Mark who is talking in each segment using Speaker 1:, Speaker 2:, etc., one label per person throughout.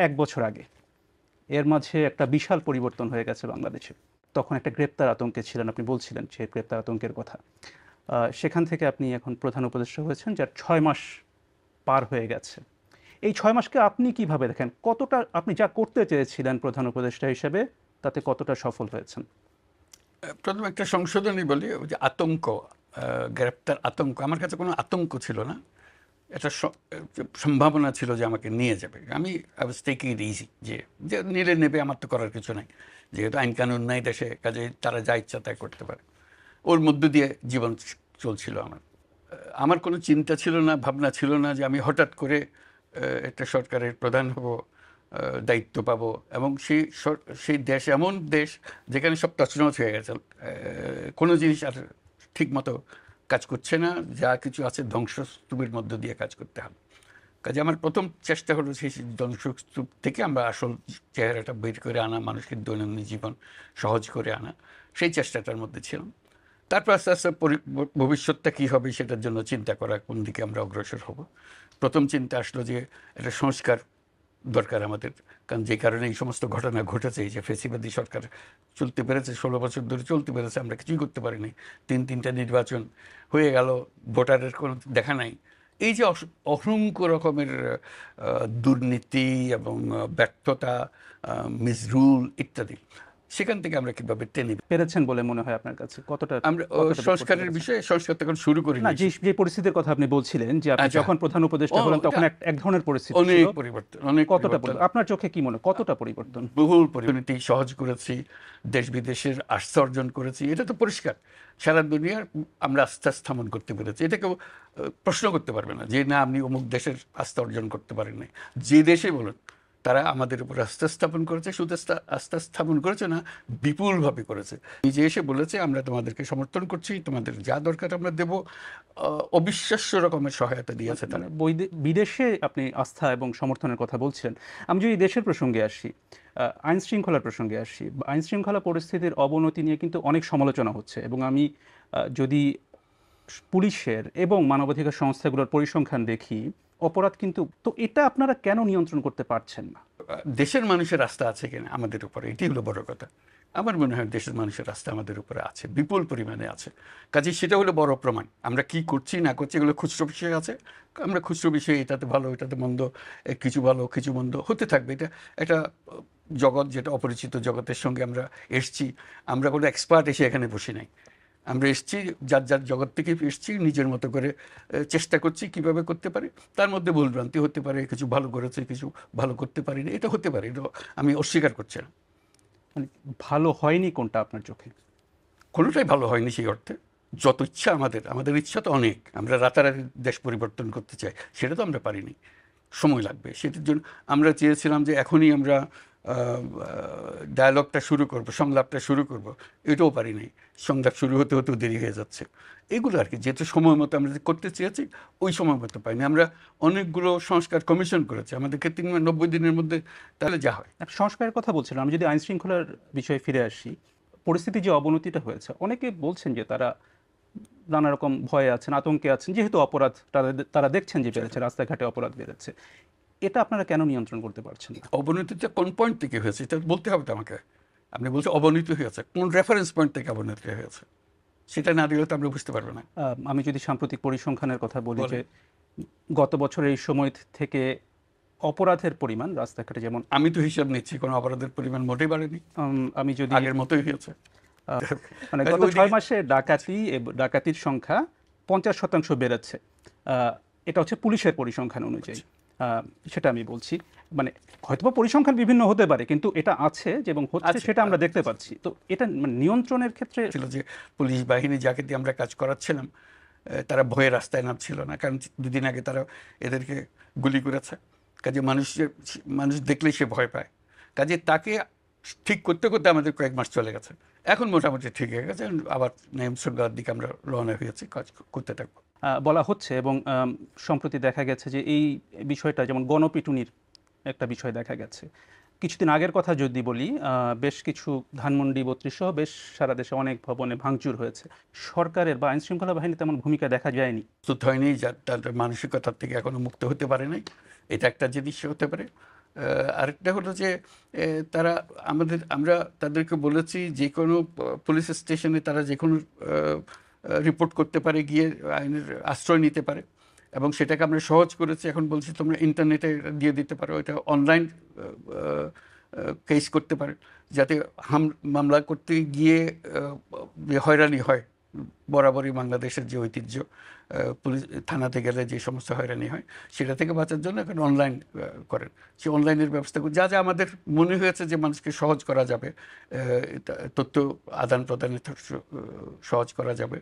Speaker 1: এক বছর আগে। এর মাঝে একটা বিশাল পরিবর্তন হয়ে গেছে বাংলাদেশে। তখন একটা গ্রেপ্তার আতঙ্কে ছিলেন, আপনি বলছিলেন সে গ্রেপ্তার আতঙ্কের কথা। সেখান থেকে আপনি এখন প্রধান উপদেষ্টা হয়েছেন, যার 6 মাস পার হয়ে গেছে। এই 6 মাসকে আপনি কিভাবে দেখেন? কতটা আপনি যা করতে চেয়েছিলেন প্রধান উপদেষ্টা হিসেবে, তাতে কতটা সফল হয়েছেন?
Speaker 2: প্রথম একটা সংশোধনী বলি, ওই যে আতঙ্ক, গ্রেপ্তার আতঙ্ক, আমার কাছে কোনো আতঙ্ক ছিল না। একটা সম্ভাবনা ছিল যে আমাকে নিয়ে যাবে। আমি I was taking it easy, যে যে নিলে নেবে, আমার তো করার কিছু নাই, যেহেতু আইন কানুন নাই দেশে, কাজে তারা যা ইচ্ছা তাই করতে পারে। ওর মধ্য দিয়ে জীবন চলছিল আমার। আমার কোনো চিন্তা ছিল না, ভাবনা ছিল না যে আমি হঠাৎ করে একটা সরকারের প্রধান হব, দায়িত্ব পাবো, এবং সেই দেশ এমন দেশ যেখানে সব তছনছ হয়ে গেছে, কোনো জিনিস আর ঠিক মতো কাজ করছে না, যা কিছু আছে ধ্বংসস্তূপের মধ্য দিয়ে কাজ করতে হবে। কাজে আমার প্রথম চেষ্টা হলো সেই ধ্বংসস্তূপ থেকে আমরা আসল চেহারাটা বের করে আনা, মানুষের দৈনন্দিন জীবন সহজ করে আনা, সেই চেষ্টাটার মধ্যে ছিলাম। তারপর আস্তে আস্তে ভবিষ্যৎটা কী হবে সেটার জন্য চিন্তা করা, কোন দিকে আমরা অগ্রসর হব। প্রথম চিন্তা আসলো যে একটা সংস্কার দরকার আমাদের, কারণ যে কারণে এই সমস্ত ঘটনা ঘটেছে, এই যে ফেসিবাদী সরকার চলতে পেরেছে, 16 বছর ধরে চলতে পেরেছে, আমরা কিছুই করতে পারিনি। তিনটা নির্বাচন হয়ে গেল, ভোটারের কোনো দেখা নাই। এই যে অসংখ্য রকমের দুর্নীতি এবং ব্যর্থতা, মিসরুল ইত্যাদি, সেখান থেকে আমরা কীভাবে টেনে
Speaker 1: পেরেছেন বলে মনে হয় আপনার কাছে? কতটা
Speaker 2: আমরা সংস্কারের বিষয়ে সংস্কার তখন শুরু করি
Speaker 1: না,
Speaker 2: না।
Speaker 1: যে পরিস্থিতির কথা আপনি বলছিলেন যে আপনি যখন প্রধান উপদেষ্টা হলেন তখন এক ধরনের পরিস্থিতি ছিল,
Speaker 2: অনেক পরিবর্তন, অনেক
Speaker 1: কতটা
Speaker 2: পরিবর্তন।
Speaker 1: আপনার চোখে কি মনে, কতটা পরিবর্তন?
Speaker 2: বহুল পরিণতি সহজ করেছি, দেশ বিদেশের আস্থা অর্জন করেছি, এটা তো পরিষ্কার। সারা দুনিয়ার আমরা আস্থা স্থাপন করতে পেরেছি, এটা কেউ প্রশ্ন করতে পারবে না যে না আপনি অমুক দেশের আস্থা অর্জন করতে পারেন নাই। যে দেশে বলুন, তারা আমাদের উপর আস্থা স্থাপন করেছে, শুধু আস্থা স্থাপন করেছে না, বিপুলভাবে করেছে। নিজে এসে বলেছে আমরা তোমাদেরকে সমর্থন করছি, তোমাদের যা দরকার আমরা দেব। অবিশ্বাস্য রকমের সহায়তা দিয়েছে তারা।
Speaker 1: বিদেশে আপনি আস্থা এবং সমর্থনের কথা বলছিলেন। আমি যদি দেশের প্রসঙ্গে আসি, আইন শৃঙ্খলার প্রসঙ্গে আসি, আইন শৃঙ্খলা পরিস্থিতির অবনতি নিয়ে কিন্তু অনেক সমালোচনা হচ্ছে, এবং আমি যদি পুলিশের এবং মানবাধিকার সংস্থাগুলোর পরিসংখ্যান দেখি, অপরাধ কিন্তু, তো এটা আপনারা কেন নিয়ন্ত্রণ করতে পারছেন না?
Speaker 2: দেশের মানুষের আস্থা আছে কিনা আমাদের উপরে, এটি হলো বড় কথা। আমার মনে হয় দেশের মানুষের আস্থা আমাদের উপরে আছে, বিপুল পরিমাণে আছে। কাজে সেটা হলো বড় প্রমাণ। আমরা কি করছি না করছি এগুলো খুচরো বিষয় আছে, আমরা খুচরো বিষয়ে এটাতে ভালো এটাতে মন্দ, কিছু ভালো কিছু মন্দ হতে থাকবে। এটা একটা জগৎ, যেটা অপরিচিত জগতের সঙ্গে আমরা এসছি। আমরা কোনো এক্সপার্ট এসে এখানে বসে নাই, আমরা এসছি যার যার জগৎ থেকে এসছি, নিজের মতো করে চেষ্টা করছি কিভাবে করতে পারি। তার মধ্যে ভুলভ্রান্তি হতে পারে, কিছু ভালো করেছে কিছু ভালো করতে পারিনি, এটা হতে পারে, এটা আমি অস্বীকার করছি না।
Speaker 1: মানে ভালো হয়নি কোনটা আপনার চোখে?
Speaker 2: কোনোটাই ভালো হয়নি সেই অর্থে। যত ইচ্ছা আমাদের ইচ্ছা তো অনেক, আমরা রাতারাতি দেশ পরিবর্তন করতে চাই, সেটা তো আমরা পারিনি, সময় লাগবে। সেটার জন্য আমরা চেয়েছিলাম যে এখনই আমরা ডায়ালগটা শুরু করব, সংলাপটা শুরু করব, এটাও পারিনি। সংলাপ শুরু হতে হতেও দেরি হয়ে যাচ্ছে। এগুলো আর কি, যেহেতু সময় মতো আমরা করতে চেয়েছি ওই সময় মতো পাইনি। আমরা অনেকগুলো সংস্কার কমিশন করেছি, আমাদেরকে 90 দিনের মধ্যে, তাহলে যা হয়।
Speaker 1: সংস্কারের কথা বলছিলাম, আমি যদি আইন শৃঙ্খলার বিষয়ে ফিরে আসি, পরিস্থিতির যে অবনতিটা হয়েছে, অনেকে বলছেন যে তারা নানা রকম ভয়ে আছেন, আতঙ্কে আছেন, যেহেতু অপরাধ তারা দেখছেন যে বেড়েছে, রাস্তাঘাটে অপরাধ বেড়েছে। এটা আপনারা কেন নিয়ন্ত্রণ করতে পারছেন না?
Speaker 2: অবনতিটা কোন পয়েন্ট থেকে হয়েছে এটা বলতে হবে তো আমাকে। আপনি বলছেন অবনতি হয়েছে, কোন রেফারেন্স পয়েন্ট থেকে অবনতি হয়েছে সেটা না দিলে তো আমরা বুঝতে পারবো না।
Speaker 1: আমি যদি সাম্প্রতিক পরিসংখ্যানের কথা বলি, যে গত বছরের এই সময় থেকে অপরাধের পরিমাণ রাস্তাঘাটে, যেমন
Speaker 2: আমি তো হিসাব নিচ্ছি কোনো অপরাধের পরিমাণ মোটেই বাড়েনি,
Speaker 1: আমি যদি
Speaker 2: আগের মতোই হয়েছে।
Speaker 1: মানে গত 6 মাসে ডাকাতির সংখ্যা 50% বেড়েছে। এটা হচ্ছে পুলিশের পরিসংখ্যান অনুযায়ী, সেটা আমি বলছি। মানে হয়তোবা পরিসংখ্যান বিভিন্ন হতে পারে, কিন্তু এটা আছে এবং হচ্ছে, সেটা আমরা দেখতে পাচ্ছি। তো এটা মানে নিয়ন্ত্রণের ক্ষেত্রে
Speaker 2: ছিল যে পুলিশ বাহিনী যাকে দিয়ে আমরা কাজ করাচ্ছিলাম, তারা ভয়ে রাস্তায় নামছিল না, কারণ 2 দিন আগে তারা এদেরকে গুলি করেছে। কাজে মানুষ দেখলেই সে ভয় পায়। কাজে তাকে ঠিক করতে করতে আমাদের কয়েক মাস চলে গেছে, এখন মোটামুটি ঠিক হয়ে গেছে। আবার নিয়ম শৃঙ্খলার দিকে আমরা রওনা হয়েছি, কাজ করতে থাকবো
Speaker 1: বলা হচ্ছে। এবং সম্প্রতি দেখা গেছে যে এই বিষয়টা, যেমন গণপিটুনির একটা বিষয় দেখা গেছে। কিছুদিন আগের কথা যদি বলি, বেশ কিছু ধানমন্ডি 32 সহ বেশ সারা দেশে অনেক ভবনে ভাঙচুর হয়েছে। সরকারের বা আইন শৃঙ্খলা বাহিনী তেমন ভূমিকা দেখা যায়নি।
Speaker 2: প্রস্তুত হয়নি, তার মানসিকতার থেকে এখনো মুক্ত হতে পারে নাই, এটা একটা জিনিস হতে পারে। আরেকটা হলো যে তারা আমরা তাদেরকে বলেছি যে কোনো পুলিশ স্টেশনে তারা যে কোনো রিপোর্ট করতে পারে, গিয়ে আইনের আশ্রয় নিতে পারে, এবং সেটাকে আমরা সহজ করেছি। এখন বলছি তোমরা ইন্টারনেটে দিয়ে দিতে পারো, এটা অনলাইন কেস করতে পারে, যাতে মামলা করতে গিয়ে যে হয়রানি হয়, বরাবরই বাংলাদেশের যে ঐতিহ্য, পুলিশ থানাতে গেলে যে সমস্ত হয়রানি হয় সেটা থেকে বাঁচার জন্য এখন অনলাইন করেন। সে অনলাইনের ব্যবস্থা যা যা আমাদের মনে হয়েছে যে মানুষকে সহজ করা যাবে, তথ্য আদান প্রদানে সহজ করা যাবে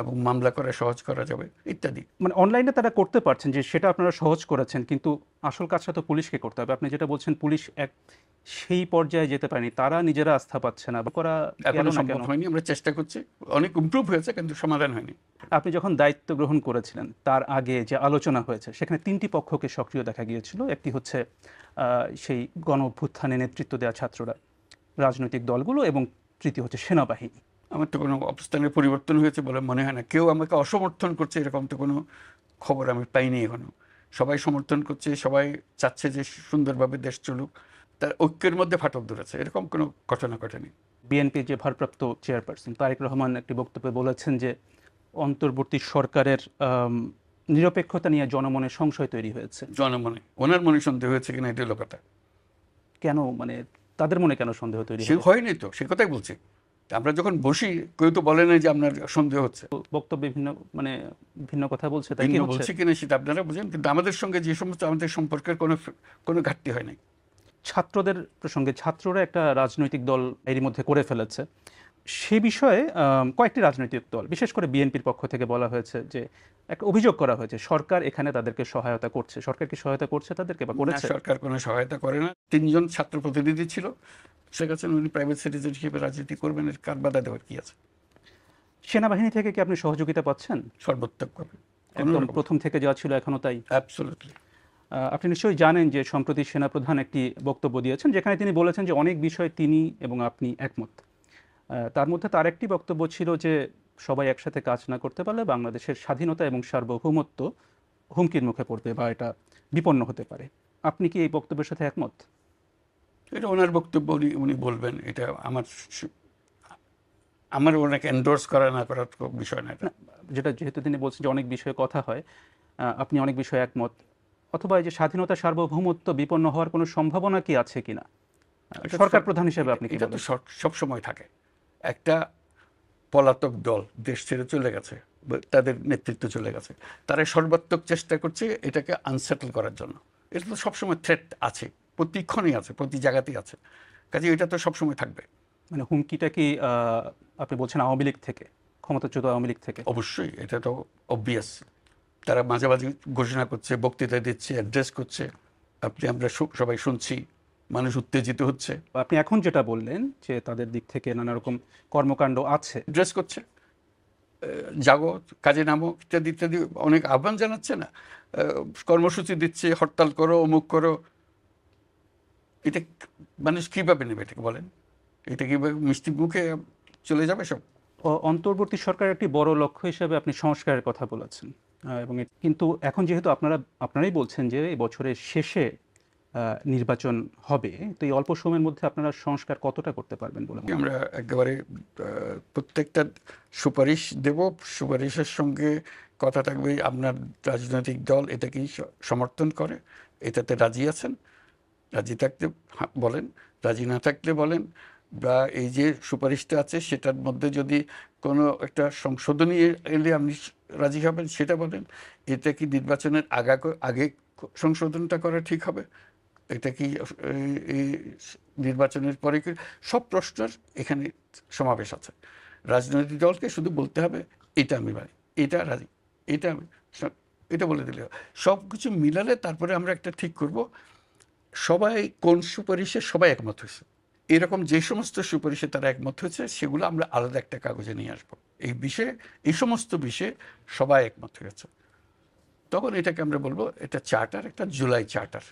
Speaker 2: এবং মামলা করা সহজ করা যাবে ইত্যাদি।
Speaker 1: মানে অনলাইনে তারা করতে পারছেন, যে সেটা আপনারা সহজ করেছেন, কিন্তু আসল কাজটা তো পুলিশকে করতে হবে। আপনি যেটা বলছেন পুলিশ সেই পর্যায়ে যেতে পারেনি, তারা নিজেরা আস্থা পাচ্ছে না করা,
Speaker 2: এখনো সম্ভব হয়নি। আমরা চেষ্টা করছি, অনেক ইমপ্রুভ হয়েছে কিন্তু সমাধান হয়নি।
Speaker 1: আপনি যখন দায়িত্ব গ্রহণ করেছিলেন তার আগে যে আলোচনা হয়েছে সেখানে তিনটি পক্ষকে সক্রিয় দেখা গিয়েছিল। একটি হচ্ছে সেই গণ অভ্যুত্থানে নেতৃত্ব দেওয়া ছাত্ররা, রাজনৈতিক দলগুলো, এবং তৃতীয় হচ্ছে সেনাবাহিনী।
Speaker 2: আমার তো কোনো অবস্থানের পরিবর্তন হয়েছে বলে মনে হয় না। কেউ আমাকে অসমর্থন করছে এরকম তো কোনো খবর আমি পাইনি এখনো। সবাই সমর্থন করছে, সবাই চাচ্ছে যে সুন্দরভাবে দেশ চলুক, তার ঐক্যের মধ্যে ফাটল ধরেছে, এরকম কোনো ঘটনা ঘটেনি।
Speaker 1: বিএনপির যে ভারপ্রাপ্ত চেয়ারপারসন তারেক রহমান একটি বক্তব্যে বলেছেন যে অন্তর্বর্তী সরকারের নিরপেক্ষতা নিয়ে জনমনে সংশয় তৈরি হয়েছে।
Speaker 2: জনমনে ওনার মনে সন্দেহ হয়েছে কিনা এটা হলো কথা।
Speaker 1: কেন, মানে তাদের মনে কেন সন্দেহ তৈরি
Speaker 2: সে হয়নি তো, সে কথাই বলছি। আমরা যখন বসি কেউ তো বলে নাই যে আপনার সন্দেহ হচ্ছে।
Speaker 1: বক্তব্যে মানে ভিন্ন কথা বলছে, তাই কি হচ্ছে?
Speaker 2: বলছি কিনা সেটা আপনারা বুঝেন, কিন্তু আমাদের সঙ্গে যে সমস্ত আমাদের সম্পর্কের কোনো ঘাটতি হয় নাই।
Speaker 1: ছাত্রদের প্রসঙ্গে, ছাত্ররা একটা রাজনৈতিক দল এরই মধ্যে করে ফেলেছে। সে বিষয়ে কয়েকটি রাজনৈতিক দল, বিশেষ করে বিএনপির পক্ষ থেকে বলা হয়েছে যে, একটা অভিযোগ করা হয়েছে সরকার এখানে তাদেরকে সহায়তা করছে। সরকার কি সহায়তা করছে তাদেরকে বা করেছে?
Speaker 2: সরকার কোনো সহায়তা করে না। 3 জন ছাত্র প্রতিনিধি ছিল, শেখ হাসিনা উনি প্রাইভেট সিটিজেন হিসেবে রাজনীতি করবেন, এর কার বাধা দেওয়ার কি আছে?
Speaker 1: সেনাবাহিনী থেকে কি আপনি সহযোগিতা পাচ্ছেন?
Speaker 2: সর্বোত্তমভাবে,
Speaker 1: একদম প্রথম থেকে যা ছিল এখনো তাই?
Speaker 2: অ্যাবসলিউটলি।
Speaker 1: আপনি নিশ্চয়ই জানেন যে সম্প্রতি সেনাপ্রধান একটি বক্তব্য দিয়েছেন যেখানে তিনি বলেছেন যে অনেক বিষয়ে তিনি এবং আপনি একমত। তার মধ্যে তার একটি বক্তব্য ছিল যে সবাই একসাথে কাজ না করতে পারলে বাংলাদেশের স্বাধীনতা এবং সার্বভৌমত্ব হুমকির মুখে পড়বে বা এটা বিপন্ন হতে পারে। আপনি কি এই বক্তব্যের সাথে একমত?
Speaker 2: এটা ওনার বক্তব্য, উনি বলবেন। এটা আমার ওনাকে এন্ডোর্স করা না করার বিষয় না এটা।
Speaker 1: যেহেতু তিনি বলছেন যে অনেক বিষয়ে কথা হয়, আপনি অনেক বিষয়ে একমত, অথবা এই যে স্বাধীনতা সার্বভৌমত্ব বিপন্ন হওয়ার কোনো সম্ভাবনা কি আছে কিনা সরকার প্রধান হিসেবে আপনি কি
Speaker 2: এটা তো
Speaker 1: বলেন?
Speaker 2: সব সময় থাকে। একটা পলাতক দল দেশ ছেড়ে চলে গেছে, তাদের নেতৃত্ব চলে গেছে, তারা সর্বাত্মক চেষ্টা করছে এটাকে আনসেটল করার জন্য। এটা তো সবসময় থ্রেট আছে, প্রতিক্ষণই আছে, প্রতি জায়গাতেই আছে। কাজে এটা তো সবসময় থাকবে।
Speaker 1: মানে হুমকিটা কি আপনি বলছেন আওয়ামী লীগ থেকে, ক্ষমতাচ্যুত আওয়ামী লীগ থেকে?
Speaker 2: অবশ্যই, এটা তো অবভিয়াস। তারা মাঝে মাঝে ঘোষণা করছে, বক্তৃতা দিচ্ছে, অ্যাড্রেস করছে, আমরা সবাই শুনছি, মানুষ উত্তেজিত হচ্ছে।
Speaker 1: আপনি এখন যেটা বললেন যে তাদের দিক থেকে নানা রকম কর্মকাণ্ড আছে,
Speaker 2: অ্যাড্রেস করছে, জাগো, কাজে নামো, ইত্যাদি ইত্যাদি অনেক আহ্বান জানাচ্ছে না, কর্মসূচি দিচ্ছে, হরতাল করো, অমুক করো। এটা মানুষ কীভাবে নেবে এটাকে বলেন? এটা কীভাবে মিষ্টি মুখে চলে যাবে সব?
Speaker 1: অন্তর্বর্তী সরকারের একটি বড় লক্ষ্য হিসেবে আপনি সংস্কারের কথা বলেছেন, এবং কিন্তু এখন যেহেতু আপনারাই বলছেন যে এই বছরের শেষে নির্বাচন হবে, তো এই অল্প সময়ের মধ্যে আপনারা সংস্কার কতটা করতে পারবেন বলে?
Speaker 2: আমরা একেবারে প্রত্যেকটা সুপারিশ দেব, সুপারিশের সঙ্গে কথা থাকবে আপনার রাজনৈতিক দল এটা কি সমর্থন করে, এটাতে রাজি আছেন, রাজি থাকতে বলেন, রাজি না থাকলে বলেন, বা এই যে সুপারিশটা আছে সেটার মধ্যে যদি কোনো একটা সংশোধনী এলে আপনি রাজি হবেন সেটা বলেন। এটা কি নির্বাচনের আগে সংশোধনটা করা ঠিক হবে, এটা কি নির্বাচনের পরে কি, সব প্রশ্নের এখানে সমাবেশ আছে। রাজনৈতিক দলকে শুধু বলতে হবে এটা আমি মানি, এটা রাজি, এটা আমি, এটা বলে দিলে সব কিছু মিলালে তারপরে আমরা একটা ঠিক করব সবাই কোন সুপারিশে সবাই একমত হয়েছে। এরকম যে সমস্ত সুপারিশে তারা একমত হয়েছে সেগুলো আমরা আলাদা একটা কাগজে নিয়ে আসবো। এই বিষয়ে, এই সমস্ত বিষয়ে সবাই একমত হয়েছে, তখন এটাকে আমরা বলবো এটা চার্টার, একটা জুলাই চার্টার,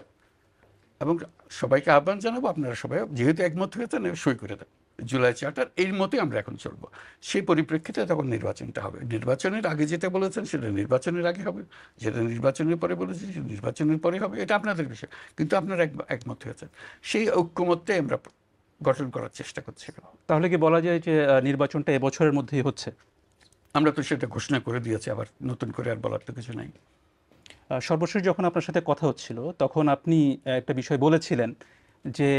Speaker 2: এবং সবাইকে আহ্বান জানাবো আপনারা সবাই যেহেতু একমত হয়েছেন সই করে দেন। জুলাই চার্টার, এর মতোই আমরা এখন চলবো। সেই পরিপ্রেক্ষিতে তখন নির্বাচনটা হবে। নির্বাচনের আগে যেটা বলেছেন সেটা নির্বাচনের আগে হবে, যেটা নির্বাচনের পরে বলেছেন সেটা নির্বাচনের পরে হবে, এটা আপনাদের বিষয়। কিন্তু আপনারা একমত হয়েছেন, সেই ঐক্যমত্যে আমরা গঠন করার চেষ্টা করছি।
Speaker 1: তাহলে কি বলা যায় যে নির্বাচনটা এবছরের মধ্যেই হচ্ছে?
Speaker 2: আমরা তো সেটা ঘোষণা করে দিয়েছি, আবার নতুন করে আর বলার তো কিছু নাই।
Speaker 1: সর্বশেষ যখন আপনার সাথে কথা হচ্ছিল তখন আপনি একটা বিষয় বলেছিলেন যে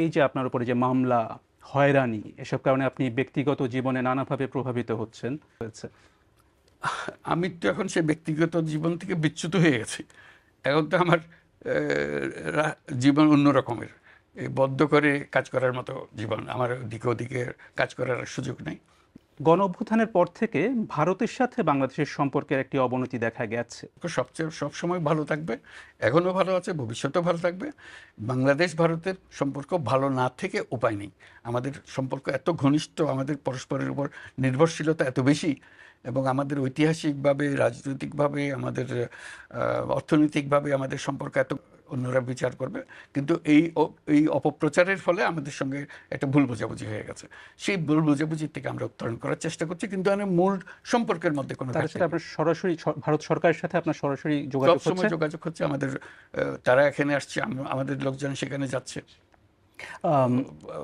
Speaker 1: এই যে আপনার উপরে যে মামলা, হয়রানি, এসব কারণে আপনি ব্যক্তিগত জীবনে নানাভাবে প্রভাবিত হয়েছে।
Speaker 2: আমি তো এখন সে ব্যক্তিগত জীবন থেকে বিচ্যুত হয়ে গেছি। এখন তো আমার জীবন অন্য রকমের, এই বদ্ধ করে কাজ করার মতো জীবন। আমার দিকে ওদিকে কাজ করার সুযোগ নেই।
Speaker 1: গণ অভ্যুত্থানের পর থেকে ভারতের সাথে বাংলাদেশের সম্পর্কের একটি অবনতি দেখা গেছে।
Speaker 2: সবসময় ভালো থাকবে, এখনও ভালো আছে, ভবিষ্যতেও ভালো থাকবে। বাংলাদেশ ভারতের সম্পর্ক ভালো না থেকে উপায় নেই। আমাদের সম্পর্ক এত ঘনিষ্ঠ, আমাদের পরস্পরের উপর নির্ভরশীলতা এত বেশি, এবং আমাদের ঐতিহাসিকভাবে, রাজনৈতিকভাবে, আমাদের অর্থনৈতিকভাবে আমাদের সম্পর্ক এত, অন্যরা বিচার করবে। কিন্তু এই অপপ্রচারের ফলে আমাদের সঙ্গে একটা ভুল বোঝাবুঝি হয়ে গেছে। সেই ভুল বোঝাবুঝির থেকে আমরা উত্তরণ করার চেষ্টা করছি, কিন্তু আমাদের মূল সম্পর্কের মধ্যে কোনো
Speaker 1: তার সাথে আপনার সরাসরি ভারত সরকারের সাথে আপনার সরাসরি যোগাযোগ
Speaker 2: সবসময়
Speaker 1: হচ্ছে?
Speaker 2: যোগাযোগ হচ্ছে আমাদের। তারা এখানে আসছে, আমাদের লোকজন সেখানে যাচ্ছে।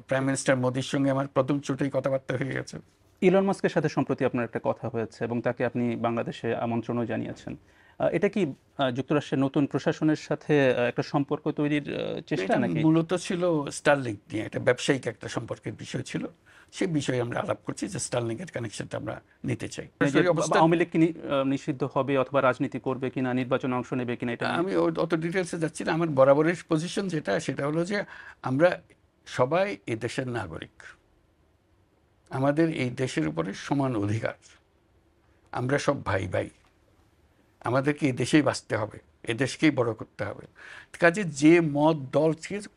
Speaker 2: প্রাইম মিনিস্টার মোদির সঙ্গে আমার প্রথম চোটেই কথাবার্তা হয়ে গেছে।
Speaker 1: ইলন মাস্কের সাথে সম্প্রতি আপনার একটা কথা হয়েছে এবং তাকে আপনি বাংলাদেশে আমন্ত্রণও জানিয়েছেন। এটা কি যুক্তরাষ্ট্রের নতুন প্রশাসনের সাথে একটা সম্পর্ক তৈরির চেষ্টা
Speaker 2: এটা
Speaker 1: নাকি?
Speaker 2: মূলত ছিল স্টারলিংক নিয়ে, এটা ব্যবসায়িক একটা সম্পর্কের বিষয় ছিল। সেই বিষয়ে আমরা আলাপ করছি যে স্টারলিংকের কানেকশনটা আমরা নিতে চাই।
Speaker 1: যে আওয়ামী লীগ কি নিষিদ্ধ হবে অথবা রাজনীতি করবে কিনা, নির্বাচনে অংশ নেবে কিনা, এটা
Speaker 2: আমি অত ডিটেলসে যাচ্ছি না। আমার বরাবরের পজিশন সেটা হলো যে আমরা সবাই এই দেশের নাগরিক, আমাদের এই দেশের উপরে সমান অধিকার, আমরা সব ভাই ভাই, আমাদেরকে এই দেশেই বাঁচতে হবে, এ দেশকেই বড় করতে হবে। কাজে যে মত দল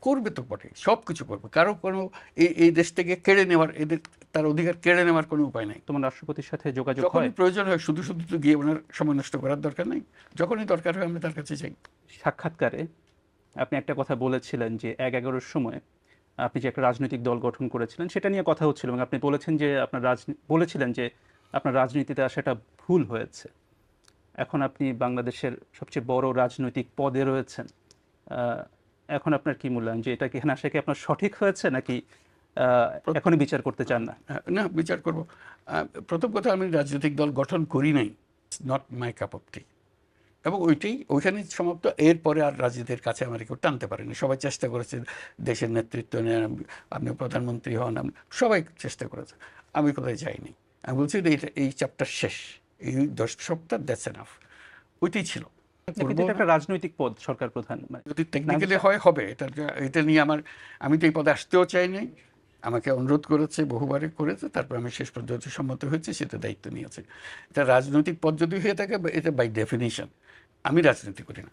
Speaker 2: করবে তো বটে, সব কিছু করবে, কারো কোনো এই দেশ থেকে কেড়ে নেওয়ার, এদের তার অধিকার কেড়ে নেওয়ার কোনো উপায় নাই।
Speaker 1: তোমার রাষ্ট্রপতির সাথে যোগাযোগ হয়?
Speaker 2: যখনই প্রয়োজন হয়, শুধু শুধু তো গিয়ে ওনার সময় নষ্ট করার দরকার নেই। যখনই দরকার হয় আমরা তার কাছে যাই।
Speaker 1: সাক্ষাৎকারে আপনি একটা কথা বলেছিলেন যে 11-11-র সময় আপনি যে একটা রাজনৈতিক দল গঠন করেছিলেন সেটা নিয়ে কথা হচ্ছিল এবং আপনি বলেছিলেন যে আপনার রাজনীতিতে আসাটা ভুল হয়েছে। এখন আপনি বাংলাদেশের সবচেয়ে বড় রাজনৈতিক পদে রয়েছেন। এখন আপনার কি মূল্যায়ন যে এটা কি এখানে আসা কি আপনার সঠিক হয়েছে নাকি এখনই বিচার করতে চান না?
Speaker 2: না, বিচার করব। প্রথম কথা, আমি রাজনৈতিক দল গঠন করি নাই, নট মাই কাপ অফ টি, এবং ওইখানে সমাপ্ত। এরপরে আর রাজনীতির কাছে আমার কেউ টানতে পারেনি। সবাই চেষ্টা করেছে দেশের নেতৃত্ব নেন, আপনি প্রধানমন্ত্রী হন, সবাই চেষ্টা করেছে, আমি কোথায় যাইনি। আমি বলছি যে এই চ্যাপ্টার শেষ, এই 10 সপ্তাহ, দ্যাটস এনাফ। ওইটাই ছিল।
Speaker 1: কিন্তু এটা একটা রাজনৈতিক পদ, সরকার প্রধান,
Speaker 2: যদি টেকনিক্যালি হবে, এটা নিয়ে আমি তো এই পদে আসতেও চাই নাই। আমাকে অনুরোধ করেছে, বহুবারে করেছে, তারপর আমি শেষ পর্যন্ত সম্মত হয়েছে, সেটা দায়িত্ব নিয়েছে। এটা রাজনৈতিক পদ যদি হয়ে থাকে, এটা বাই ডেফিনিশন। আমি রাজনীতি করি না।